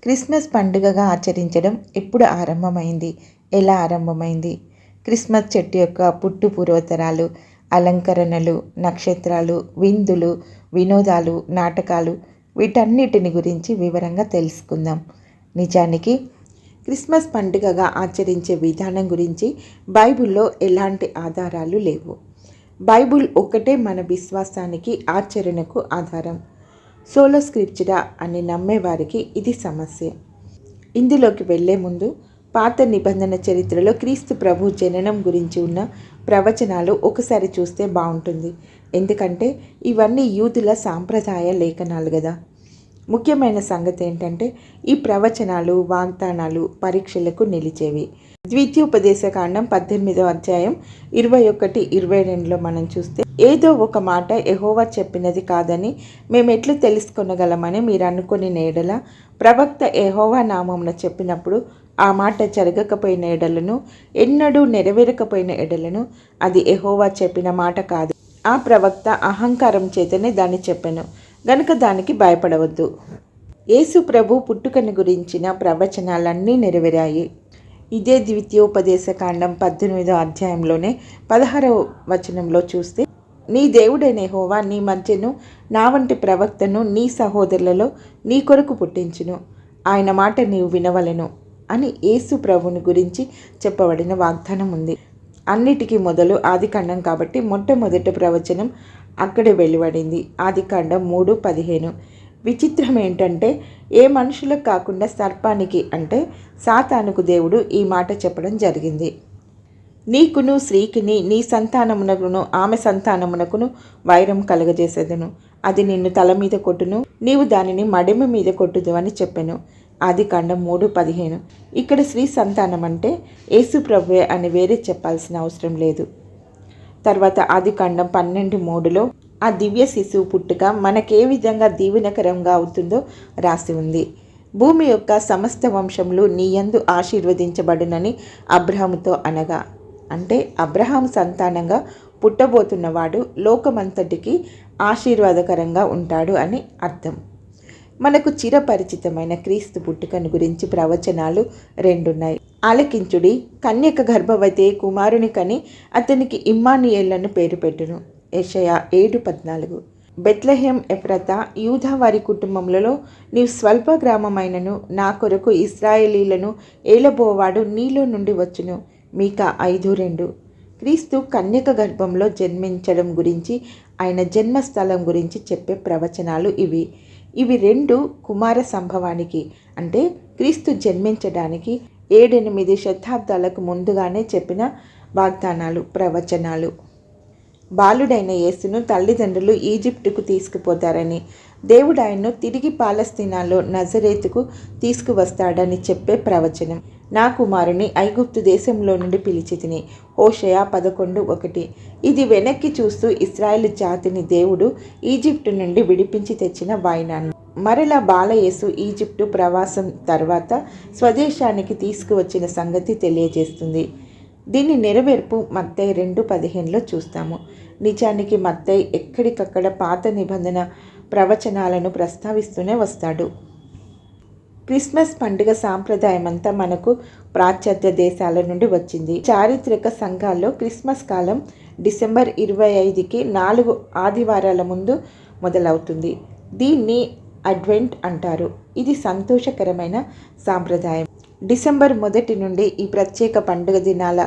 Christmas పండుగగా ఆచరించడం ఎప్పుడు ఆరంభమైంది, ఎలా ఆరంభమైంది? క్రిస్మస్ చెట్టు యొక్క పుట్టు పూర్వతరాలు, అలంకరణలు, నక్షత్రాలు, విందులు, వినోదాలు, నాటకాలు వీటన్నిటిని గురించి వివరంగా తెలుసుకుందాం. నిజానికి క్రిస్మస్ పండుగగా ఆచరించే విధానం గురించి బైబిల్లో ఎలాంటి ఆధారాలు లేవు. బైబిల్ ఒక్కటే మన విశ్వాసానికి, ఆచరణకు ఆధారం. సోలో స్క్రిప్చరా అని నమ్మేవారికి ఇది సమస్య. ఇందులోకి వెళ్లే ముందు పాత నిబంధన చరిత్రలో క్రీస్తు ప్రభు జననం గురించి ఉన్న ప్రవచనాలు ఒకసారి చూస్తే బాగుంటుంది. ఎందుకంటే ఇవన్నీ యూదుల సాంప్రదాయ లేఖనాలు కదా. ముఖ్యమైన సంగతి ఏంటంటే ఈ ప్రవచనాలు, వాగ్దానాలు పరీక్షలకు నిలిచేవి. ద్వితీయోపదేశకాండం 18వ అధ్యాయం 21-22లో మనం చూస్తే, ఏదో ఒక మాట యెహోవా చెప్పినది కాదని మేమెట్లు తెలుసుకొనగలమని మీరు అనుకుని ఎడల, ప్రవక్త యెహోవా నామమున చెప్పినప్పుడు ఆ మాట జరగకపోయిన ఎడలను, ఎన్నడూ నెరవేరకపోయిన ఎడలను అది యెహోవా చెప్పిన మాట కాదు. ఆ ప్రవక్త అహంకారం చేతనే దాన్ని చెప్పెను గనుక దానికి భయపడవద్దు. యేసు ప్రభు పుట్టుకను గురించిన ప్రవచనాలన్నీ నెరవేరాయి. ఇదే ద్వితీయోపదేశకాండం 18వ అధ్యాయంలోనే 16వ వచనంలో చూస్తే, నీ దేవుడైన యెహోవా నీ మధ్యను నా వంటి ప్రవక్తను నీ సహోదరులలో నీ కొరకు పుట్టించును, ఆయన మాట నీవు వినవలెను అని యేసు ప్రభుని గురించి చెప్పబడిన వాగ్దానం ఉంది. అన్నిటికీ మొదలు ఆదికాండం కాబట్టి మొట్టమొదటి ప్రవచనం అక్కడే వెలువడింది. ఆదికాండం 3:15. విచిత్రం ఏంటంటే, ఏ మనుషులకు కాకుండా సర్పానికి అంటే సాతానుకు దేవుడు ఈ మాట చెప్పడం జరిగింది. నీకును స్త్రీకిని, నీ సంతానమునకును ఆమె సంతానమునకును వైరం కలగజేసేదను, అది నిన్ను తల మీద కొట్టును, నీవు దానిని మడిమ మీద కొట్టుదు అని చెప్పెను. ఆదికాండం 3:15. ఇక్కడ స్త్రీ సంతానం అంటే యేసు ప్రభువే అని వేరే చెప్పాల్సిన అవసరం లేదు. తర్వాత ఆదికాండం 12:3లో ఆ దివ్య శిశువు పుట్టుక మనకే విధంగా దీవెనకరంగా అవుతుందో రాసి ఉంది. భూమి యొక్క సమస్త వంశములు నీ యందు ఆశీర్వదించబడునని అబ్రహాముతో అనగా, అంటే అబ్రహాం సంతానంగా పుట్టబోతున్నవాడు లోకమంతటికి ఆశీర్వాదకరంగా ఉంటాడు అని అర్థం. మనకు చిరపరిచితమైన క్రీస్తు పుట్టుకను గురించి ప్రవచనాలు 2 ఉన్నాయి. ఆలకించుడి, కన్యక గర్భవతి కుమారుని కని అతనికి ఇమ్మానుయేలను పేరు పెట్టును. యెషయా 7:14. బెత్లెహేం ఎఫ్రాతా, యూదా వారి కుటుంబములలో నీవు స్వల్ప గ్రామమైనను నా కొరకు ఇశ్రాయేలీలను ఏలబోవాడు నీలో నుండి వచ్చును. మీకా 5:2. క్రీస్తు కన్యక గర్భంలో జన్మించడం గురించి, ఆయన జన్మస్థలం గురించి చెప్పే ప్రవచనాలు ఇవి. ఇవి 2 కుమార సంభవానికి అంటే క్రీస్తు జన్మించడానికి 7-8 శతాబ్దాలకు ముందుగానే చెప్పిన వాగ్దానాలు, ప్రవచనాలు. బాలుడైన యేసును తల్లిదండ్రులు ఈజిప్టుకు తీసుకుపోతారని, దేవుడు ఆయన్ను తిరిగి పాలస్తీనాలో నజరేతుకు తీసుకువస్తాడని చెప్పే ప్రవచనం. నా కుమారుని ఐగుప్తు దేశంలో నుండి పిలిచితిని. హోషేయ 11:1. ఇది వెనక్కి చూస్తూ ఇశ్రాయేలు జాతిని దేవుడు ఈజిప్టు నుండి విడిపించి తెచ్చిన వాయినాన్ని. మరలా బాలయేసు ఈజిప్టు ప్రవాసం తర్వాత స్వదేశానికి తీసుకువచ్చిన సంగతి తెలియజేస్తుంది. దీని నెరవేర్పు మత్తయి 2:15లో చూస్తాము. నిజానికి మత్తయి ఎక్కడికక్కడ పాత నిబంధన ప్రవచనాలను ప్రస్తావిస్తూనే వస్తాడు. క్రిస్మస్ పండుగ సాంప్రదాయమంతా మనకు పాశ్చాత్య దేశాల నుండి వచ్చింది. చారిత్రక సంఘాల్లో క్రిస్మస్ కాలం డిసెంబర్ 25కి 4 ఆదివారాల ముందు మొదలవుతుంది. దీన్ని అడ్వెంట్ అంటారు. ఇది సంతోషకరమైన సాంప్రదాయం. డిసెంబర్ 1 నుండి ఈ ప్రత్యేక పండుగ దినాల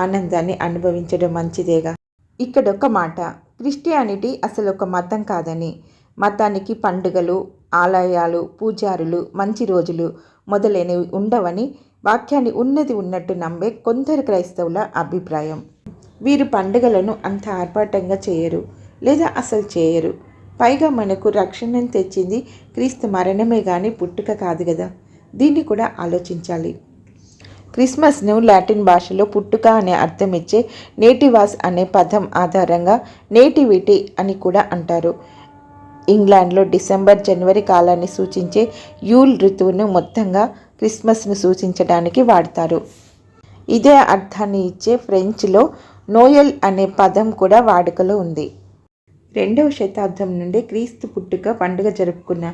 ఆనందాన్ని అనుభవించడం మంచిదేగా. ఇక్కడొక మాట, క్రిస్టియానిటీ అసలు ఒక మతం కాదని, మతానికి పండుగలు, ఆలయాలు, పూజారులు, మంచి రోజులు మొదలైనవి ఉండవని వాక్యాన్ని ఉన్నది ఉన్నట్టు నమ్మే కొందరు క్రైస్తవుల అభిప్రాయం. వీరు పండుగలను అంత ఆర్భాటంగా చేయరు, లేదా అసలు చేయరు. పైగా మనకు రక్షణను తెచ్చింది క్రీస్తు మరణమే కానీ పుట్టుక కాదు కదా. దీన్ని కూడా ఆలోచించాలి. క్రిస్మస్ను లాటిన్ భాషలో పుట్టుక అనే అర్థం ఇచ్చే నేటివాస్ అనే పదం ఆధారంగా నేటివిటీ అని కూడా అంటారు. ఇంగ్లాండ్లో డిసెంబర్ జనవరి కాలాన్ని సూచించే యూల్ ఋతువును మొత్తంగా క్రిస్మస్ను సూచించడానికి వాడతారు. ఇదే అర్థాన్ని ఇచ్చే ఫ్రెంచ్లో నోయల్ అనే పదం కూడా వాడుకలో ఉంది. 2వ శతాబ్దం నుండి క్రీస్తు పుట్టుక పండుగ జరుపుకున్న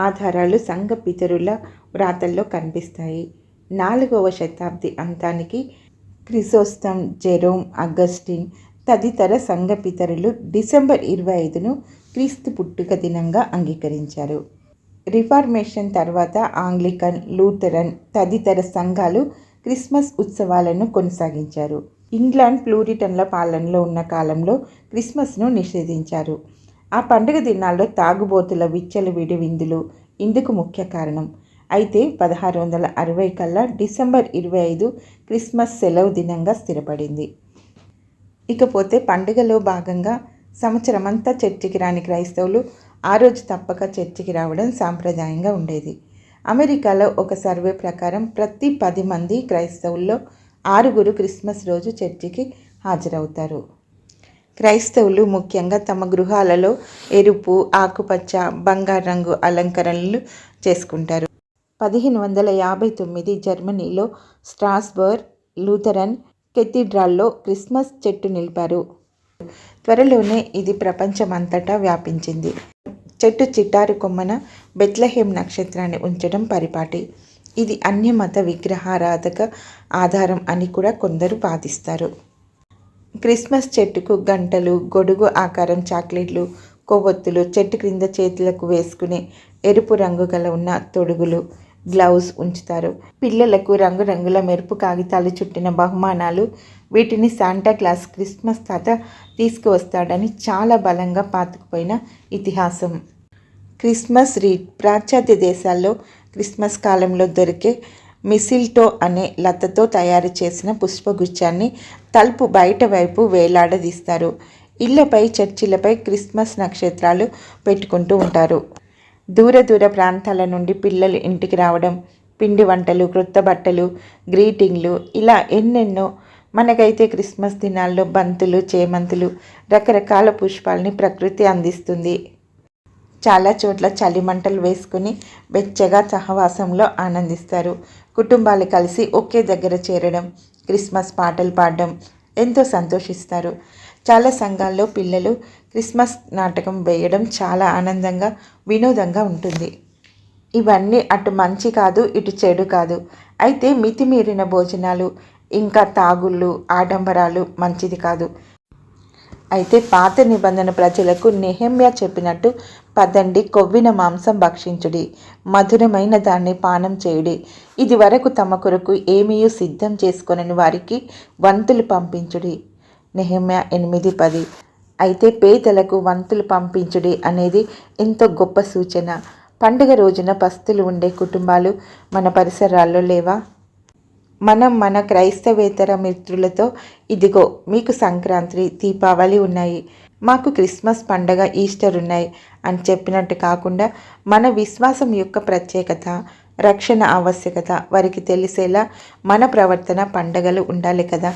ఆధారాలు సంఘ పితరుల వ్రాతల్లో కనిపిస్తాయి. 4వ శతాబ్ది అంతానికి క్రిసోస్టమ్, జెరోమ్, అగస్టిన్ తదితర సంఘ పితరులు డిసెంబర్ 25ను క్రీస్తు పుట్టుక దినంగా అంగీకరించారు. రిఫార్మేషన్ తర్వాత ఆంగ్లికన్, లూథరన్ తదితర సంఘాలు క్రిస్మస్ ఉత్సవాలను కొనసాగించారు. ఇంగ్లాండ్ ప్యూరిటన్ల పాలనలో ఉన్న కాలంలో క్రిస్మస్ను నిషేధించారు. ఆ పండుగ దినాల్లో తాగుబోతుల విచ్చలవిడి విందులు ఇందుకు ముఖ్య కారణం. అయితే 1660 కల్లా డిసెంబర్ 25 క్రిస్మస్ సెలవు దినంగా స్థిరపడింది. ఇకపోతే పండుగలో భాగంగా సంవత్సరమంతా చర్చికి రాని క్రైస్తవులు ఆ రోజు తప్పక చర్చికి రావడం సాంప్రదాయంగా ఉండేది. అమెరికాలో ఒక సర్వే ప్రకారం ప్రతి 10 మంది క్రైస్తవుల్లో 6 క్రిస్మస్ రోజు చర్చికి హాజరవుతారు. క్రైస్తవులు ముఖ్యంగా తమ గృహాలలో ఎరుపు, ఆకుపచ్చ, బంగారు రంగు అలంకరణలు చేసుకుంటారు. 1559 జర్మనీలో స్ట్రాస్బర్గ్ లూథరన్ కెథీడ్రాల్లో క్రిస్మస్ చెట్టు నిలిపారు. త్వరలోనే ఇది ప్రపంచమంతటా వ్యాపించింది. చెట్టు చిటారు కొమ్మన బెత్లెహేం నక్షత్రాన్ని ఉంచడం పరిపాటి. ఇది అన్యమత విగ్రహారాధక ఆధారం అని కూడా కొందరు వాదిస్తారు. క్రిస్మస్ చెట్టుకు గంటలు, గొడుగు ఆకారం చాక్లెట్లు, కొవ్వొత్తులు, చెట్టు క్రింద చేతులకు వేసుకునే ఎరుపు రంగు గల ఉన్న తొడుగులు, గ్లౌస్ ఉంచుతారు. పిల్లలకు రంగురంగుల మెరుపు కాగితాలు చుట్టిన బహుమానాలు, వీటిని శాంటాక్లాస్ క్రిస్మస్ తాత తీసుకువస్తాడని చాలా బలంగా పాతుకుపోయిన ఇతిహాసం. క్రిస్మస్ రీడ్ పాశ్చాత్య దేశాల్లో క్రిస్మస్ కాలంలో దొరికే మిసిల్టో అనే లతతో తయారు చేసిన పుష్పగుచ్చాన్ని తలుపు బయట వైపు వేలాడదీస్తారు. ఇళ్లపై, చర్చిలపై క్రిస్మస్ నక్షత్రాలు పెట్టుకుంటూ ఉంటారు. దూర ప్రాంతాల నుండి పిల్లలు ఇంటికి రావడం, పిండి వంటలు, క్రొత్త బట్టలు, గ్రీటింగ్లు ఇలా ఎన్నెన్నో. మనకైతే క్రిస్మస్ దినాల్లో బంతులు, చేమంతులు, రకరకాల పుష్పాలని ప్రకృతి అందిస్తుంది. చాలా చోట్ల చలిమంటలు వేసుకుని వెచ్చగా సహవాసంలో ఆనందిస్తారు. కుటుంబాలు కలిసి ఒకే దగ్గర చేరడం, క్రిస్మస్ పాటలు పాడడం ఎంతో సంతోషిస్తారు. చాలా సంఘాల్లో పిల్లలు క్రిస్మస్ నాటకం వేయడం చాలా ఆనందంగా, వినోదంగా ఉంటుంది. ఇవన్నీ అటు మంచి కాదు, ఇటు చెడు కాదు. అయితే మితిమీరిన భోజనాలు, ఇంకా తాగుళ్ళు, ఆడంబరాలు మంచిది కాదు. అయితే పాత నిబంధన ప్రజలకు నెహెమ్యా చెప్పినట్టు, పదండి, కొవ్విన మాంసం భక్షించుడి, మధురమైన దాన్ని పానం చేయుడి, ఇది వరకు తమ కొరకు ఏమీయూ సిద్ధం చేసుకొనని వారికి వంతులు పంపించుడి. నెహెమ్యా 8:10. అయితే పేదలకు వంతులు పంపించుడి అనేది ఎంతో గొప్ప సూచన. పండుగ రోజున పస్తులు ఉండే కుటుంబాలు మన పరిసరాల్లో లేవా? మనం మన క్రైస్తవేతర మిత్రులతో ఇదిగో మీకు సంక్రాంతి, దీపావళి ఉన్నాయి, మాకు క్రిస్మస్ పండగ, ఈస్టర్ ఉన్నాయి అని చెప్పినట్టు కాకుండా మన విశ్వాసం యొక్క ప్రత్యేకత, రక్షణ ఆవశ్యకత వారికి తెలిసేలా మన ప్రవర్తన, పండగలు ఉండాలి కదా.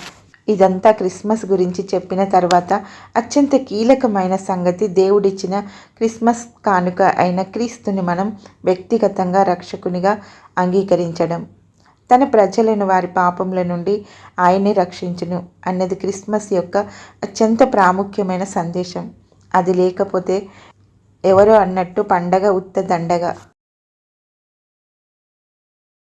ఇదంతా క్రిస్మస్ గురించి చెప్పిన తర్వాత అత్యంత కీలకమైన సంగతి దేవుడిచ్చిన క్రిస్మస్ కానుక అయిన క్రీస్తుని మనం వ్యక్తిగతంగా రక్షకునిగా అంగీకరించడం. తన ప్రజలను వారి పాపముల నుండి ఆయనే రక్షించును అన్నది క్రిస్మస్ యొక్క అత్యంత ప్రాముఖ్యమైన సందేశం. అది లేకపోతే ఎవరో అన్నట్టు పండగ ఉత్త దండగ.